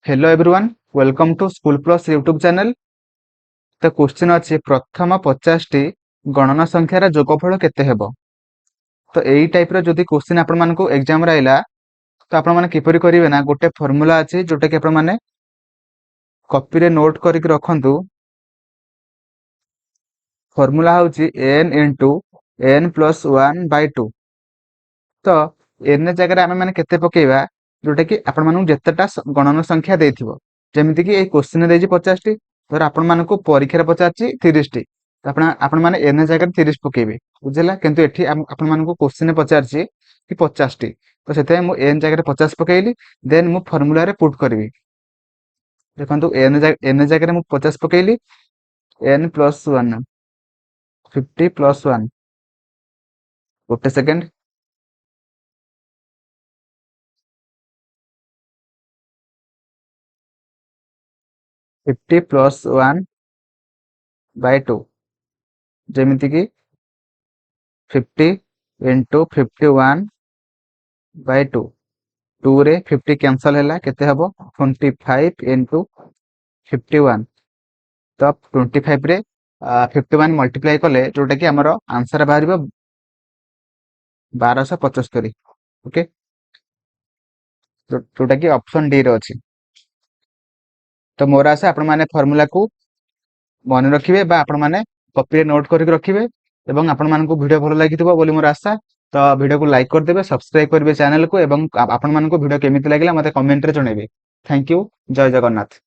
Hello everyone, welcome to school plus YouTube channel. तो question अच्छी प्रथम 50 टी गणना संख्यार जोगफल केते हेबो। तो यही टाइप रो जदि क्वेश्चन आपण मानकु एग्जाम रे आइला तो आपण माने किपरि करिवे ना, गोटे फार्मूला अछि जोटा कि आपण माने कॉपी रे नोट करिक रखंतु। फार्मूला होची n into n plus 1 by 2। तो n जगह आमे माने केते पकेइबा, जोटा कि आपण मानकु जेतेटा गणना संख्या देथिबो। जेमिति कि ए क्वेश्चन देछि 50 टी, धर आपण मानकु परीक्षा रे पचाछि 30 टी, तो आपण माने n जगह 30 पकेइबे, बुझिला। किंतु एठी आपण मानकु क्वेश्चन रे पचाछि कि 50 टी, तो सेते मु n जगह 50 पकेइली, देन मु फार्मूला रे पुट करबी। देखंतु n जगह मु 50 पकेइली, n plus 1 50 plus 1, गोटे सेकंड। 50 plus 1 by 2, जेमिति कि 50 into 51 by 2। 2 रे 50 कैंसल हैला, केते हबो 25 into 51। तो 25 रे 51 मल्टीप्लाई कले जोटा कि हमर आंसर बाहरिबो 1275। ओके, जोटा कि ऑप्शन डी रे अछि। तो मोर आशा आपण माने फार्मूला को मन रखिबे बा आपण माने कॉपी रे नोट करके रखिबे, एवं आपण मानकु वीडियो भलो लागिथिबो बोली मोर आशा। तो वीडियो को लाइक कर देबे, सब्सक्राइब करबे चैनल को, एवं आपण मानकु वीडियो केमिति लागिला मते कमेंट रे जणेबे। थैंक यू, जय जगन्नाथ।